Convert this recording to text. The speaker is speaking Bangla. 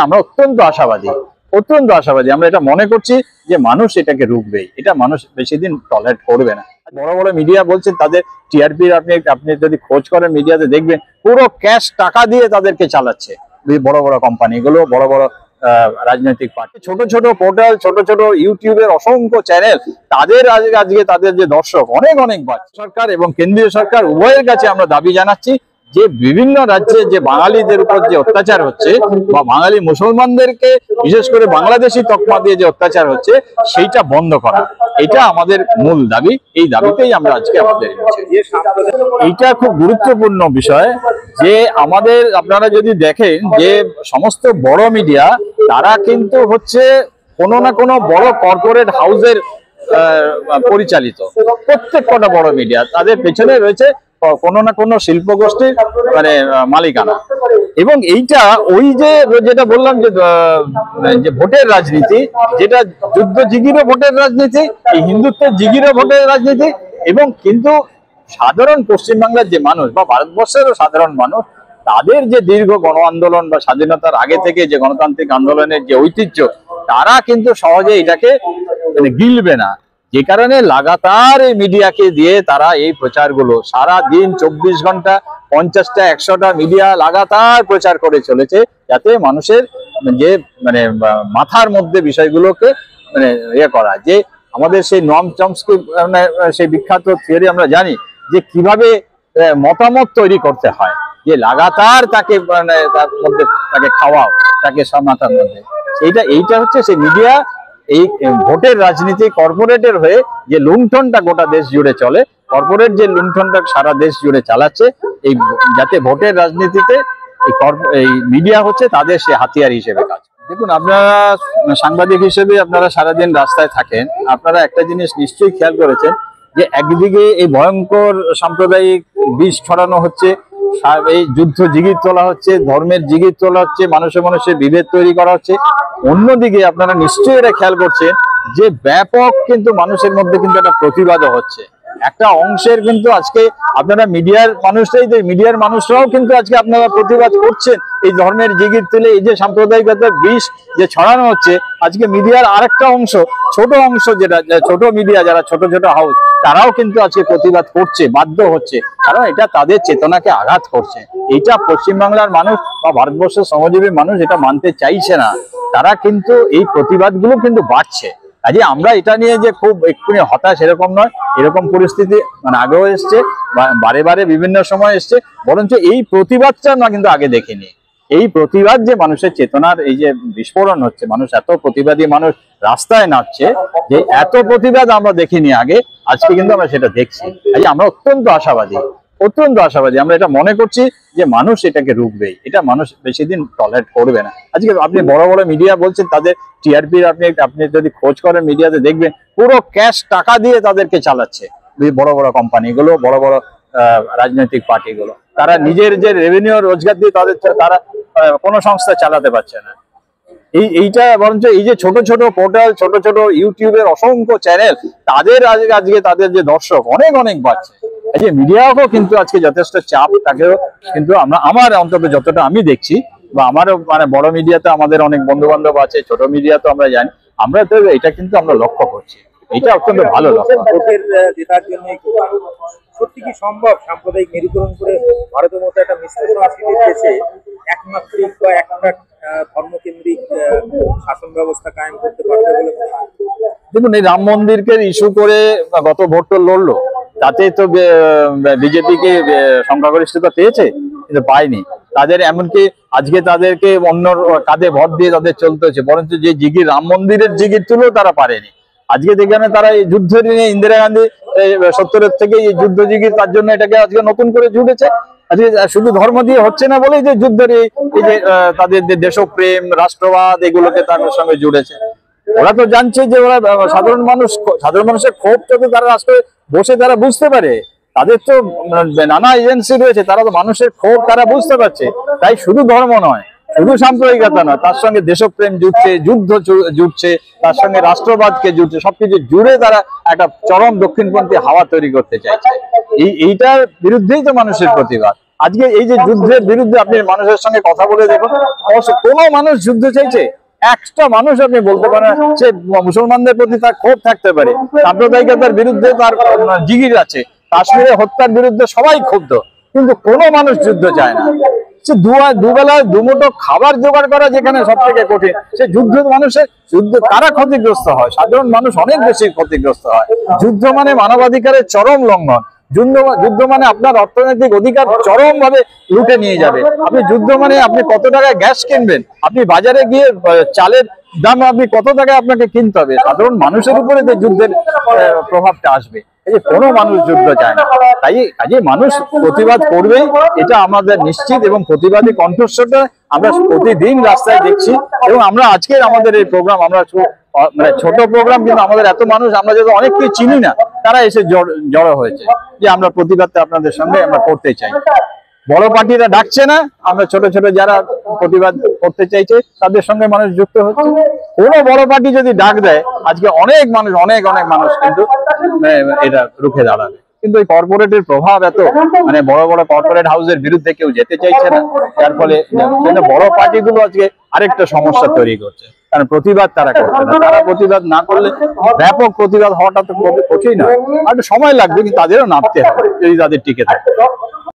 আমরা অত্যন্ত আশাবাদী আমরা এটা মনে করছি যে মানুষ এটাকে রুখবেই, এটা মানুষ বেশি দিন টলারেট করবে না। বড় বড় মিডিয়া বলছেন তাদের টিআরপি, আপনি যদি খোঁজ করেন মিডিয়াতে দেখবেন পুরো ক্যাশ টাকা দিয়ে তাদেরকে চালাচ্ছে বড় বড় কোম্পানিগুলো, বড় বড় রাজনৈতিক পার্টি, ছোট ছোট পোর্টাল, ছোট ছোট ইউটিউবের অসংখ্য চ্যানেল, তাদের আজকে তাদের যে দর্শক অনেক সরকার এবং কেন্দ্রীয় সরকার উভয়ের কাছে আমরা দাবি জানাচ্ছি যে বিভিন্ন রাজ্যে যে বাঙালিদের উপর যে অত্যাচার হচ্ছে বা বাঙালি মুসলমানদেরকে বিশেষ করে বাংলাদেশি তকমা দিয়ে যে অত্যাচার হচ্ছে সেইটা বন্ধ করা, এটা আমাদের মূল দাবি। এই দাবিতেই আমরা আজকে আমাদের এইটা খুব গুরুত্বপূর্ণ বিষয় যে আমাদের আপনারা যদি দেখেন যে সমস্ত বড় মিডিয়া তারা কিন্তু হচ্ছে কোনো না কোনো বড় কর্পোরেট হাউসের পরিচালিত। প্রত্যেক কটা বড় মিডিয়া তাদের পেছনে রয়েছে কোনো না কোনো শিল্প গোষ্ঠীর মালিকানা। এবং এইটা ওই যেটা বললাম যে ভোটের রাজনীতি, যেটা যুদ্ধ জিগিরও ভোটের রাজনীতি, এই হিন্দুত্বের জিগিরও ভোটের রাজনীতি। এবং কিন্তু সাধারণ পশ্চিমবাংলার যে মানুষ বা ভারতবর্ষেরও সাধারণ মানুষ, তাদের যে দীর্ঘ গণ আন্দোলন বা স্বাধীনতার আগে থেকে যে গণতান্ত্রিক আন্দোলনের যে ঐতিহ্য, তারা কিন্তু সহজে এটাকে গিলবে না। যে কারণে লাগাতার এই মিডিয়াকে দিয়ে তারা এই প্রচারগুলো সারা দিন 24 ঘন্টা 50টা 100টা মিডিয়া লাগাতার প্রচার করে চলেছে, যাতে মানুষের যে মাথার মধ্যে বিষয়গুলোকে ইয়ে করা। যে আমাদের সেই নম চমস্কি সেই বিখ্যাত থিওরি আমরা জানি যে কিভাবে মতামত তৈরি করতে হয়, যে লাগাতার তাকে তার মধ্যে তাকে খাওয়াও, তাকে মাথার মধ্যে এইটা হচ্ছে সেই মিডিয়া এই ভোটের রাজনীতি কর্পোরেটের হয়ে যে লুণ্ঠনটা গোটা দেশ জুড়ে চলে, কর্পোরেট যে লুণ্ঠনটা সারা দেশ জুড়ে চালাচ্ছে, এই যাতে ভোটের রাজনীতিতে এই মিডিয়া হচ্ছে তাদের সে হাতিয়ার হিসেবে কাজ। দেখুন, আপনারা সাংবাদিক হিসেবে আপনারা সারাদিন রাস্তায় থাকেন, আপনারা একটা জিনিস নিশ্চয়ই খেয়াল করেছেন যে একদিকে এই ভয়ঙ্কর সাম্প্রদায়িক বিষ ছড়ানো হচ্ছে, এই যুদ্ধ জিগির তোলা হচ্ছে, ধর্মের জিগির তোলা হচ্ছে, মানুষের বিভেদ তৈরি করা হচ্ছে। অন্যদিকে আপনারা নিশ্চয়ই এটা খেয়াল করছেন যে ব্যাপক কিন্তু মানুষের মধ্যে কিন্তু একটা প্রতিবাদও হচ্ছে। একটা অংশের কিন্তু আজকে আপনারা মিডিয়ার মানুষরাও কিন্তু আজকে আপনারা প্রতিবাদ করছেন এই ধর্মের জিগির তুলে, এই যে সাম্প্রদায়িকতার বিষ যে ছড়ানো হচ্ছে। আজকে মিডিয়ার আরেকটা অংশ, ছোট অংশ, যেটা ছোট মিডিয়া, যারা ছোট ছোট হাউস, তারাও কিন্তু আজকে প্রতিবাদ করছে, বাধ্য হচ্ছে, কারণ এটা তাদের চেতনাকে আঘাত করছে। এটা পশ্চিমবাংলার মানুষ বা ভারতবর্ষের শ্রমজীবী মানুষ এটা মানতে চাইছে না। তারা কিন্তু এই প্রতিবাদগুলো কিন্তু বাড়ছে। কাজে আমরা এটা নিয়ে যে খুব এক্ষুনি হতাশ এরকম নয়, এরকম পরিস্থিতি আগেও এসছে, বারে বারে বিভিন্ন সময় এসছে, বরঞ্চ এই প্রতিবাদটা আমরা কিন্তু আগে দেখিনি। এই প্রতিবাদ যে মানুষের চেতনার এই যে বিস্ফোরণ হচ্ছে, মানুষ এত প্রতিবাদী মানুষ রাস্তায় নামছে, যে এত প্রতিবাদ আমরা দেখিনি আগে, আজকে কিন্তু আমরা সেটা দেখছি। কাজে আমরা অত্যন্ত আশাবাদী আমরা এটা মনে করছি যে মানুষ এটাকে রুখবেই, এটা মানুষ বেশি দিন টলারেট করবে না। আজকে আপনি বড় বড় মিডিয়া বলছেন তাদের টিআরপি, আপনি যদি খোঁজ করেন মিডিয়াতে দেখবেন পুরো ক্যাশ টাকা দিয়ে তাদেরকে চালাচ্ছে বড় বড় কোম্পানিগুলো, বড় বড় রাজনৈতিক পার্টিগুলো। তারা নিজের যে রেভিনিউ রোজগার দিয়ে তারা কোনো সংস্থা চালাতে পারছে না। এইটা বরঞ্চ এই যে ছোট ছোট পোর্টাল, ছোট ছোট ইউটিউবের অসংখ্য চ্যানেল, তাদের আজকে তাদের যে দর্শক অনেক বাড়ছে। এই যে মিডিয়াকেও কিন্তু আজকে যথেষ্ট চাপ, তাকেও কিন্তু আমার অন্তত যতটা আমি দেখছি, বা আমারও বড় মিডিয়াতে আমাদের অনেক বন্ধু বান্ধব আছে, ছোট মিডিয়া তো আমরা জানি, আমরা তো এটা কিন্তু আমরা লক্ষ্য করছি। এটা অত্যন্ত ভালো লক্ষ্য। ভোটের জেতার জন্য সত্যি কি সম্ভব সাম্প্রদায়িক মেরুকরণ করে ভারতের মতো একটা মিশ্র সংস্কৃতির দেশে একমাত্রিক বা একটা ধর্মকেন্দ্রিক শাসন ব্যবস্থা কায়েম করতে পারবে বলে মনে হয়? দেখুন, এই রাম মন্দিরকে ইস্যু করে গত ভোটটা লড়লো, তাতে তো বিজেপিকে সংখ্যাগরিষ্ঠতা পেয়েছে, কিন্তু পায়নি। তাদের এমনকি আজকে তাদেরকে অন্য কাঁধে ভর দিয়ে তাদের চলতে হচ্ছে, বরঞ্চ যে জিগির রাম মন্দিরের জিগির তুলেও তারা পারেনি। আজকে যেখানে তারা এই যুদ্ধ নিয়ে ইন্দিরা গান্ধী 70-এর থেকে এই যুদ্ধ জিগির, তার জন্য এটাকে আজকে নতুন করে জুড়েছে। আজকে শুধু ধর্ম দিয়ে হচ্ছে না বলেই যে যুদ্ধের এই যে তাদের যে দেশপ্রেম, রাষ্ট্রবাদ, এগুলোকে তাদের সঙ্গে জুড়েছে। ওরা তো জানছে যে ওরা সাধারণ মানুষের ক্ষোভ তো তারা রাষ্ট্রে বসে তারা বুঝতে পারে। তাদের তো নানা এজেন্সি রয়েছে, তারা তো মানুষের ক্ষোভ তারা বুঝতে পারছে। তাই শুধু ধর্ম নয়, শুধু সাম্প্রদায়িকতা নয়, তার সঙ্গে দেশপ্রেম জুড়ছে, যুদ্ধ জুড়ছে, তার সঙ্গে রাষ্ট্রবাদকে জুড়ছে, সবকিছু জুড়ে তারা একটা চরম দক্ষিণপন্থী হাওয়া তৈরি করতে চাইছে। এইটার বিরুদ্ধেই তো মানুষের প্রতিবাদ। আজকে এই যে যুদ্ধের বিরুদ্ধে আপনি মানুষের সঙ্গে কথা বলে দেখুন, কোনো মানুষ যুদ্ধ চাইছে? একটা মানুষ আপনি বলতে পারেন সে মুসলমানদের প্রতি তার ক্ষোভ থাকতে পারে, সাম্প্রদায়িকতার বিরুদ্ধে তার জিগির আছে, কাশ্মীরে হত্যার বিরুদ্ধে সবাই ক্ষুব্ধ, কিন্তু কোনো মানুষ যুদ্ধ চায় না। সে দুবেলায় দুমুঠো খাবার জোগাড় করা যেখানে সব থেকে কঠিন, সে যুদ্ধ মানুষের যুদ্ধ কারা ক্ষতিগ্রস্ত হয়? সাধারণ মানুষ অনেক বেশি ক্ষতিগ্রস্ত হয়। যুদ্ধ মানে মানবাধিকারের চরম লঙ্ঘন। যুদ্ধ মানে আপনার অর্থনৈতিক অধিকার চরম ভাবে লুটে নিয়ে যাবে। আপনি যুদ্ধ মানে আপনি কত টাকায় গ্যাস কিনবেন, আপনি বাজারে গিয়ে চালের দাম আপনি কত টাকায় আপনাকে কিনতে হবে। সাধারণ মানুষের উপরে যে যুদ্ধের প্রভাবটা আসবে, এই যে কোনো মানুষ যুদ্ধ চায় না। তাই আজকে মানুষ প্রতিবাদ করবেই, এটা আমাদের নিশ্চিত, এবং প্রতিবাদী কণ্ঠস্বরটা আমরা প্রতিদিন রাস্তায় দেখছি। এবং আমরা আজকের আমাদের এই প্রোগ্রাম, আমরা মানে ছোট প্রোগ্রাম, কিন্তু আমাদের এত মানুষ, আমরা যাদের অনেককে চিনি না, তারা এসে জড়ো হয়েছে যে আমরা প্রতিবাদটা আপনাদের সঙ্গে আমরা করতে চাই। বড় পার্টিরা ডাকছে না, আমরা ছোট ছোট যারা প্রতিবাদ করতে চাইছে তাদের সঙ্গে মানুষ যুক্ত হচ্ছে। কোনো বড় পার্টি যদি ডাক দেয়, আজকে অনেক মানুষ অনেক মানুষ কিন্তু এটা রুখে দাঁড়াবে। কিন্তু এই কর্পোরেটের প্রভাব এত, মানে বড় বড় কর্পোরেট হাউসের বিরুদ্ধে কেউ যেতে চাইছে না, যার ফলে বড় পার্টিগুলো আজকে আরেকটা সমস্যা তৈরি করছে, কারণ প্রতিবাদ তারা করছে না। তারা প্রতিবাদ না করলে ব্যাপক প্রতিবাদ হওয়াটা তো কঠিন হয়, আর সময় লাগবে, কিন্তু তাদেরও নামতে হবে যদি তাদের টিকে থাকে।